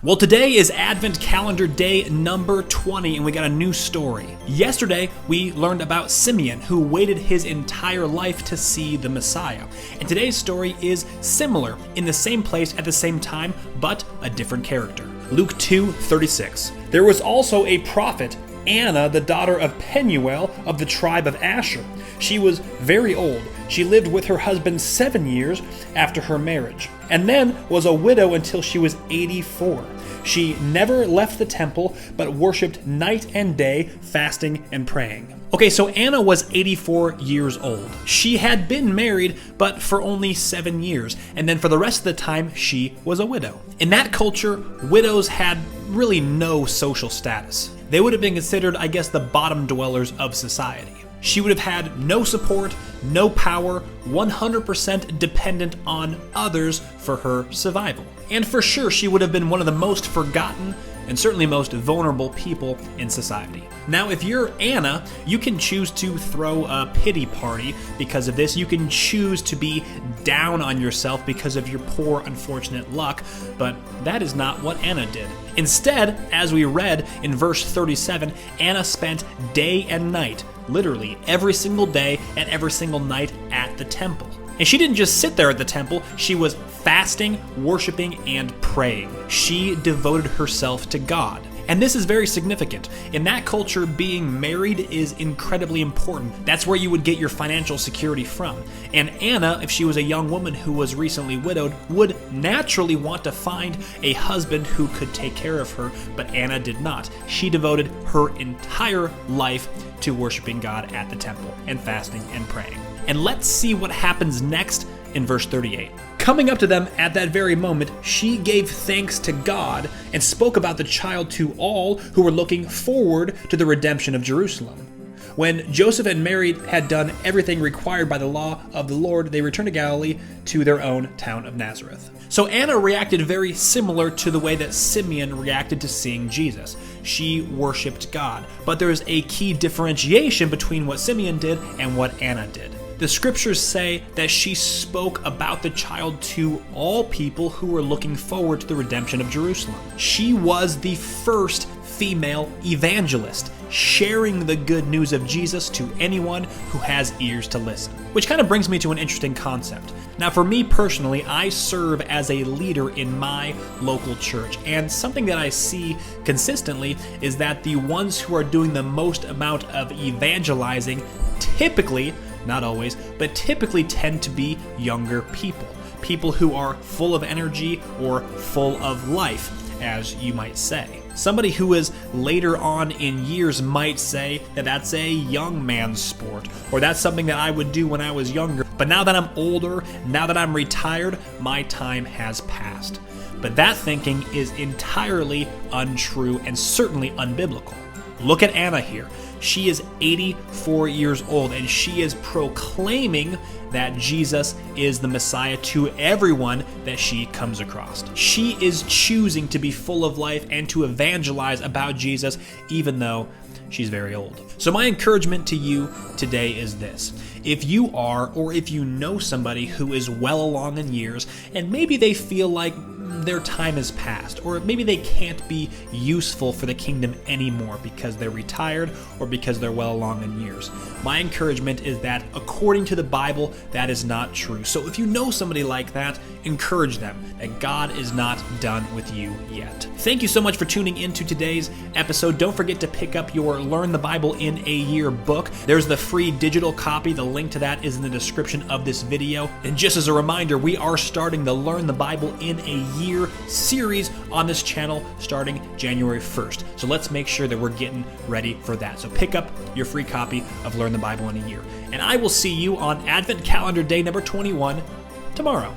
Well, today is Advent Calendar Day number 20, and we got a new story. Yesterday, we learned about Simeon, who waited his entire life to see the Messiah. And today's story is similar, in the same place at the same time, but a different character. Luke 2:36. There was also a prophet, Anna, the daughter of Penuel of the tribe of Asher. She was very old. She lived with her husband 7 years after her marriage, and then was a widow until she was 84. She never left the temple, but worshipped night and day, fasting and praying. Okay, so Anna was 84 years old. She had been married, but for only 7 years, and then for the rest of the time, she was a widow. In that culture, widows had really no social status. They would have been considered, I guess, the bottom dwellers of society. She would have had no support, no power, 100% dependent on others for her survival. And for sure, she would have been one of the most forgotten and certainly most vulnerable people in society. Now, if you're Anna, you can choose to throw a pity party because of this. You can choose to be down on yourself because of your poor, unfortunate luck, but that is not what Anna did. Instead, as we read in verse 37, Anna spent day and night, literally every single day and every single night at the temple. And she didn't just sit there at the temple, she was fasting, worshiping, and praying. She devoted herself to God. And this is very significant. In that culture, being married is incredibly important. That's where you would get your financial security from. And Anna, if she was a young woman who was recently widowed, would naturally want to find a husband who could take care of her, but Anna did not. She devoted her entire life to worshiping God at the temple and fasting and praying. And let's see what happens next in verse 38. Coming up to them at that very moment, she gave thanks to God and spoke about the child to all who were looking forward to the redemption of Jerusalem. When Joseph and Mary had done everything required by the law of the Lord, they returned to Galilee to their own town of Nazareth. So Anna reacted very similar to the way that Simeon reacted to seeing Jesus. She worshiped God. But there is a key differentiation between what Simeon did and what Anna did. The scriptures say that she spoke about the child to all people who were looking forward to the redemption of Jerusalem. She was the first female evangelist, sharing the good news of Jesus to anyone who has ears to listen. Which kind of brings me to an interesting concept. Now, for me personally, I serve as a leader in my local church, and something that I see consistently is that the ones who are doing the most amount of evangelizing typically, not always, but typically tend to be younger people. People who are full of energy or full of life, as you might say. Somebody who is later on in years might say that that's a young man's sport, or that's something that I would do when I was younger. But now that I'm older, now that I'm retired, my time has passed. But that thinking is entirely untrue and certainly unbiblical. Look at Anna here. She is 84 years old, and she is proclaiming that Jesus is the Messiah to everyone that she comes across. She is choosing to be full of life and to evangelize about Jesus, even though she's very old. So my encouragement to you today is this. If you are, or if you know somebody who is well along in years, and maybe they feel like their time has passed, or maybe they can't be useful for the kingdom anymore because they're retired or because they're well along in years. My encouragement is that according to the Bible, that is not true. So if you know somebody like that, encourage them that God is not done with you yet. Thank you so much for tuning into today's episode. Don't forget to pick up your Learn the Bible in a Year book. There's the free digital copy. The link to that is in the description of this video. And just as a reminder, we are starting the Learn the Bible in a Year series on this channel starting January 1st. So let's make sure that we're getting ready for that. So pick up your free copy of Learn the Bible in a Year. And I will see you on Advent Calendar Day number 21 tomorrow.